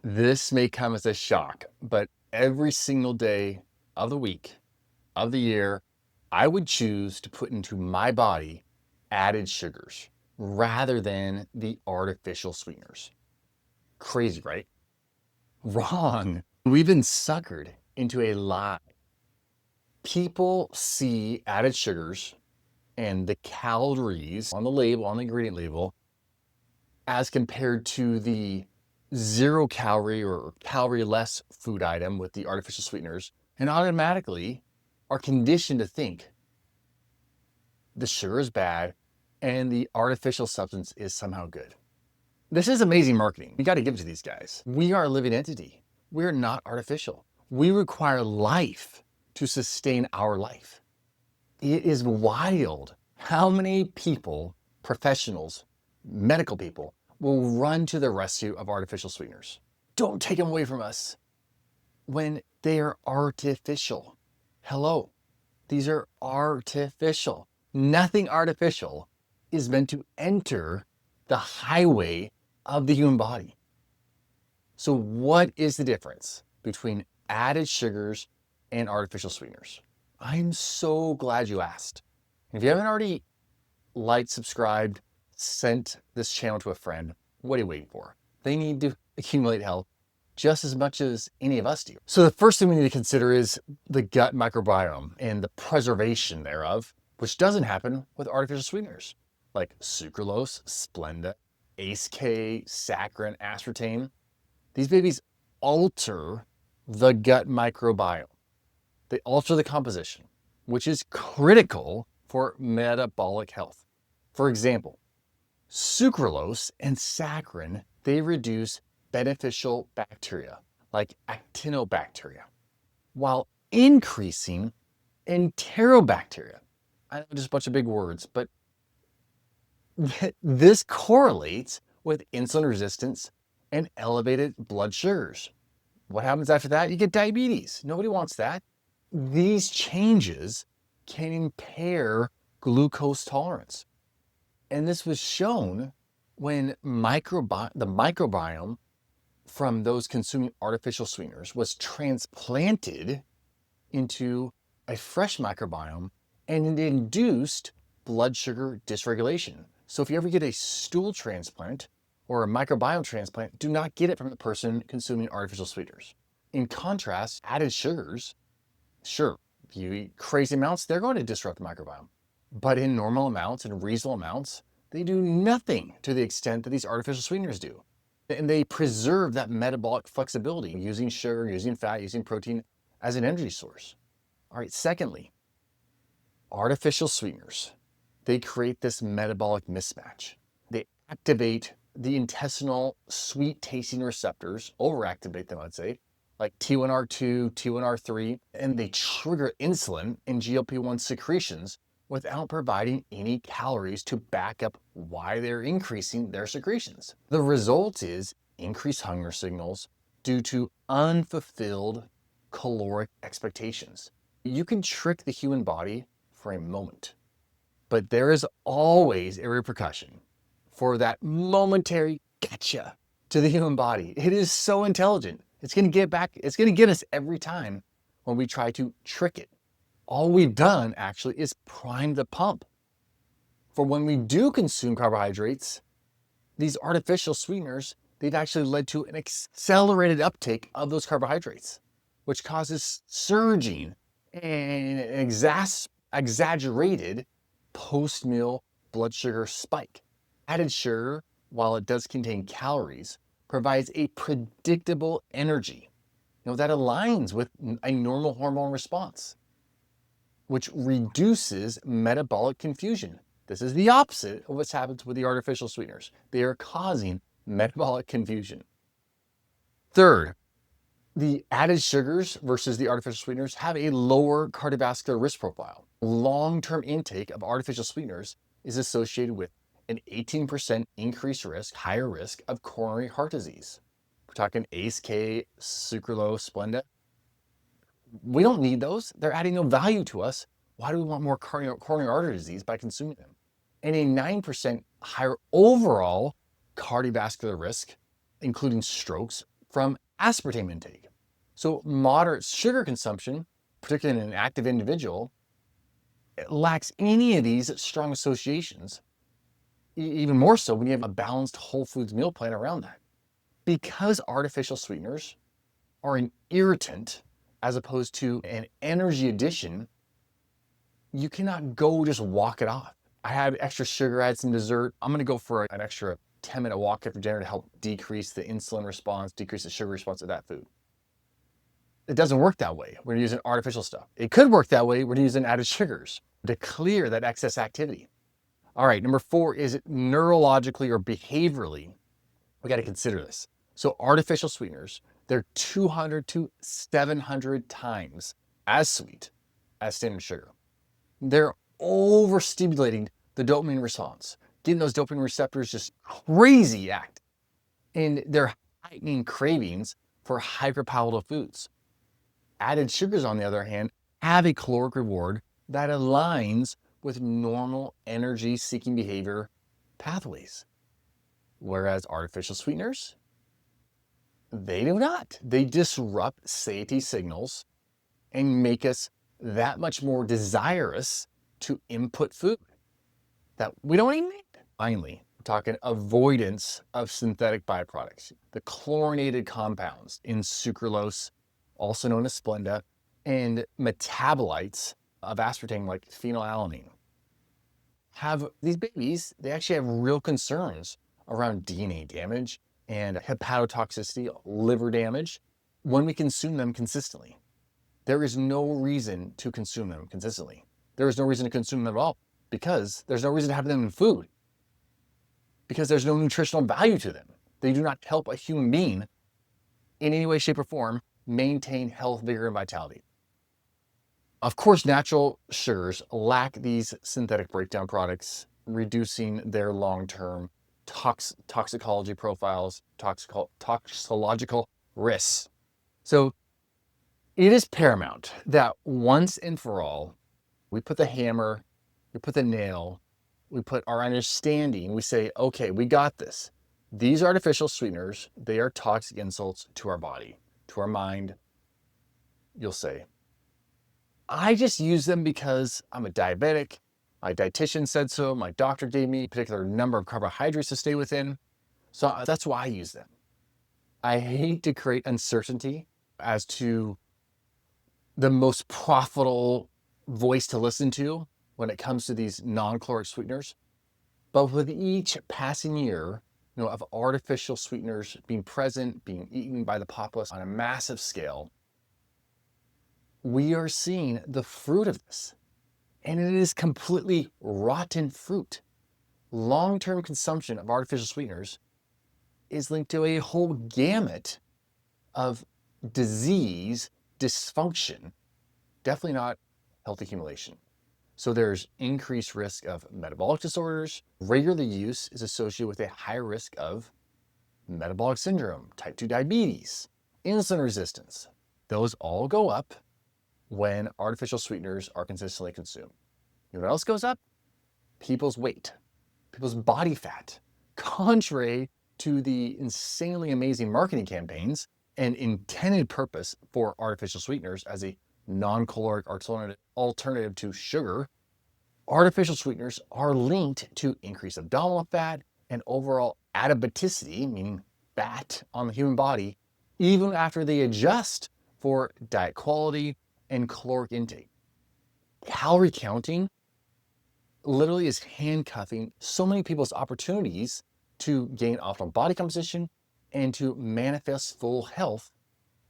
This may come as a shock, but every single day of the week, of the year, I would choose to put into my body added sugars rather than the artificial sweeteners. Crazy, right? Wrong. We've been suckered into a lie. People see added sugars and the calories on the label, on the ingredient label, as compared to the 0 calorie or calorie less food item with the artificial sweeteners, and automatically are conditioned to think the sugar is bad and the artificial substance is somehow good. This is amazing marketing. We got to give it to these guys. We are a living entity. We're not artificial. We require life to sustain our life. It is wild how many people, professionals, medical people, will run to the rescue of artificial sweeteners. Don't take them away from us when they are artificial. Hello, these are artificial. Nothing artificial is meant to enter the highway of the human body. So what is the difference between added sugars and artificial sweeteners? I'm so glad you asked. If you haven't already liked, subscribed, sent this channel to a friend, what are you waiting for? They need to accumulate health just as much as any of us do. So the first thing we need to consider is the gut microbiome and the preservation thereof, which doesn't happen with artificial sweeteners like sucralose, Splenda, ACE-K, saccharin, aspartame. These babies alter the gut microbiome. They alter the composition, which is critical for metabolic health. For example, sucralose and saccharin, they reduce beneficial bacteria like actinobacteria, while increasing enterobacteria. I know, just a bunch of big words, but this correlates with insulin resistance and elevated blood sugars. What happens after that? You get diabetes. Nobody wants that. These changes can impair glucose tolerance. And this was shown when the microbiome from those consuming artificial sweeteners was transplanted into a fresh microbiome, and it induced blood sugar dysregulation. So if you ever get a stool transplant or a microbiome transplant, do not get it from the person consuming artificial sweeteners. In contrast, added sugars, sure, if you eat crazy amounts, they're going to disrupt the microbiome. But in normal amounts and reasonable amounts, they do nothing to the extent that these artificial sweeteners do. And they preserve that metabolic flexibility using sugar, using fat, using protein as an energy source. All right, secondly, artificial sweeteners, they create this metabolic mismatch. They activate the intestinal sweet tasting receptors, overactivate them, I'd say, like T1R2, T1R3, and they trigger insulin and GLP-1 secretions without providing any calories to back up why they're increasing their secretions. The result is increased hunger signals due to unfulfilled caloric expectations. You can trick the human body for a moment, but there is always a repercussion for that momentary gotcha to the human body. It is so intelligent. It's going to get back. It's going to get us every time when we try to trick it. All we've done actually is prime the pump. For when we do consume carbohydrates, these artificial sweeteners, they've actually led to an accelerated uptake of those carbohydrates, which causes surging and an exaggerated post-meal blood sugar spike. Added sugar, while it does contain calories, provides a predictable energy, that aligns with a normal hormone response, which reduces metabolic confusion. This is the opposite of what's happened with the artificial sweeteners. They are causing metabolic confusion. Third, the added sugars versus the artificial sweeteners have a lower cardiovascular risk profile. Long-term intake of artificial sweeteners is associated with an 18% increased risk, higher risk of coronary heart disease. We're talking ACE-K, sucralose, Splenda. We don't need those. They're adding no value to us. Why do we want more coronary artery disease by consuming them? And a 9% higher overall cardiovascular risk, including strokes, from aspartame intake. So moderate sugar consumption, particularly in an active individual, it lacks any of these strong associations, even more so when you have a balanced whole foods meal plan around that. Because artificial sweeteners are an irritant as opposed to an energy addition, you cannot go just walk it off. I had extra sugar, I had some dessert. I'm gonna go for an extra 10-minute walk after dinner to help decrease the insulin response, decrease the sugar response of that food. It doesn't work that way when you're using artificial stuff. It could work that way when you're using added sugars to clear that excess activity. All right, number 4 is neurologically or behaviorally, we got to consider this. So artificial sweeteners, they're 200 to 700 times as sweet as standard sugar. They're overstimulating the dopamine response, getting those dopamine receptors just crazy active. And they're heightening cravings for hyperpalatable foods. Added sugars, on the other hand, have a caloric reward that aligns with normal energy-seeking behavior pathways. Whereas artificial sweeteners, they do not. They disrupt satiety signals and make us that much more desirous to input food that we don't even need. Finally, we're talking avoidance of synthetic byproducts, the chlorinated compounds in sucralose, also known as Splenda, and metabolites of aspartame like phenylalanine. Have these babies, they actually have real concerns around DNA damage and hepatotoxicity, liver damage, when we consume them consistently. There is no reason to consume them consistently. There is no reason to consume them at all because there's no reason to have them in food, because there's no nutritional value to them. They do not help a human being in any way, shape, or form maintain health, vigor, and vitality. Of course, natural sugars lack these synthetic breakdown products, reducing their long-term toxicology profiles, toxicological risks. So it is paramount that once and for all, we put the hammer, we put the nail, we put our understanding, we say, okay, we got this. These artificial sweeteners, they are toxic insults to our body, to our mind. You'll say, I just use them because I'm a diabetic. My dietitian said so. My doctor gave me a particular number of carbohydrates to stay within. So that's why I use them. I hate to create uncertainty as to the most profitable voice to listen to when it comes to these non-caloric sweeteners. But with each passing year, of artificial sweeteners being present, being eaten by the populace on a massive scale, we are seeing the fruit of this. And it is completely rotten fruit. Long-term consumption of artificial sweeteners is linked to a whole gamut of disease, dysfunction, definitely not health accumulation. So there's increased risk of metabolic disorders. Regular use is associated with a higher risk of metabolic syndrome, type 2 diabetes, insulin resistance. Those all go up when artificial sweeteners are consistently consumed. You know what else goes up? People's weight, people's body fat. Contrary to the insanely amazing marketing campaigns and intended purpose for artificial sweeteners as a non-caloric alternative to sugar, artificial sweeteners are linked to increased abdominal fat and overall adipoticity, meaning fat on the human body, even after they adjust for diet quality and caloric intake. Calorie counting literally is handcuffing so many people's opportunities to gain optimal body composition and to manifest full health.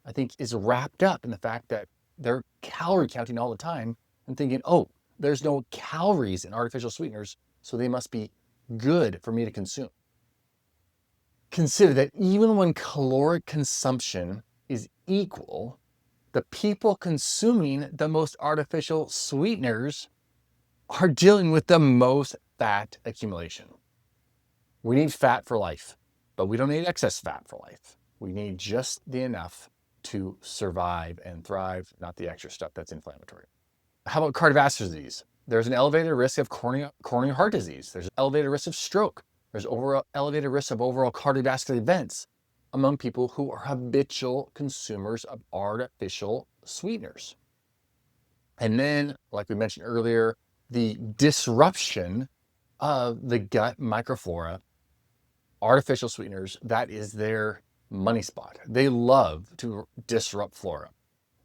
I think is wrapped up in the fact that they're calorie counting all the time and thinking, oh, there's no calories in artificial sweeteners, so they must be good for me to consume. Consider that even when caloric consumption is equal, the people consuming the most artificial sweeteners are dealing with the most fat accumulation. We need fat for life, but we don't need excess fat for life. We need just the enough to survive and thrive, not the extra stuff that's inflammatory. How about cardiovascular disease? There's an elevated risk of coronary heart disease. There's an elevated risk of stroke. There's elevated risk of overall cardiovascular events, among people who are habitual consumers of artificial sweeteners. And then, like we mentioned earlier, the disruption of the gut microflora, artificial sweeteners, that is their money spot. They love to disrupt flora.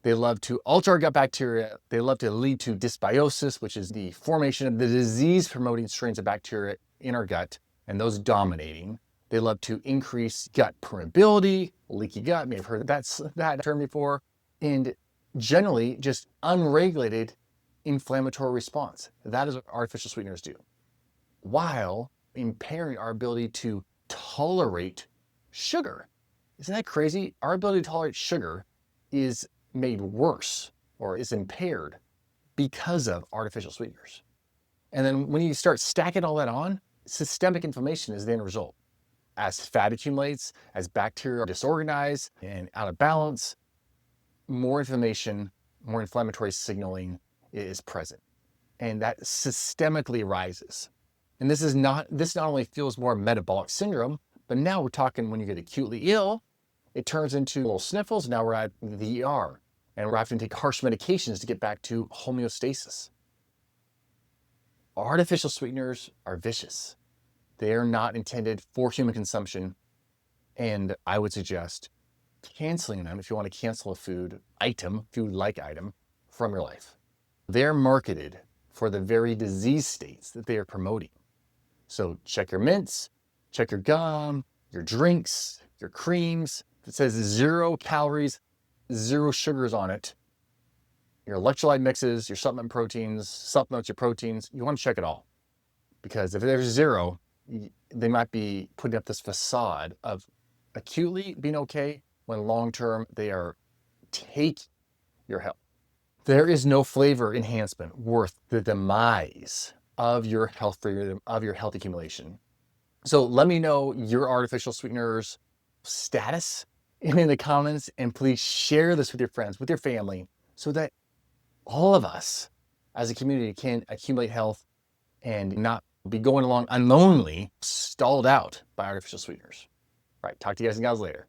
They love to alter our gut bacteria. They love to lead to dysbiosis, which is the formation of the disease-promoting strains of bacteria in our gut, and those dominating. They love to increase gut permeability, leaky gut. You may have heard that term before. And generally, just unregulated inflammatory response. That is what artificial sweeteners do, while impairing our ability to tolerate sugar. Isn't that crazy? Our ability to tolerate sugar is made worse or is impaired because of artificial sweeteners. And then when you start stacking all that on, systemic inflammation is the end result. As fat accumulates, as bacteria are disorganized and out of balance, more inflammation, more inflammatory signaling is present. And that systemically rises. And this not only fuels more metabolic syndrome, but now we're talking when you get acutely ill, it turns into little sniffles. Now we're at the ER and we're having to take harsh medications to get back to homeostasis. Artificial sweeteners are vicious. They are not intended for human consumption. And I would suggest canceling them if you want to cancel a food-like item from your life. They're marketed for the very disease states that they are promoting. So check your mints, check your gum, your drinks, your creams. If it says 0 calories, 0 sugars on it, your electrolyte mixes, your supplements, your proteins, you want to check it all. Because if there's 0, they might be putting up this facade of acutely being okay when long-term they are taking your health. There is no flavor enhancement worth the demise of your health accumulation. So let me know your artificial sweeteners status in the comments, and please share this with your friends, with your family, so that all of us as a community can accumulate health and not be going along unknowingly, stalled out by artificial sweeteners. All right, talk to you guys and gals later.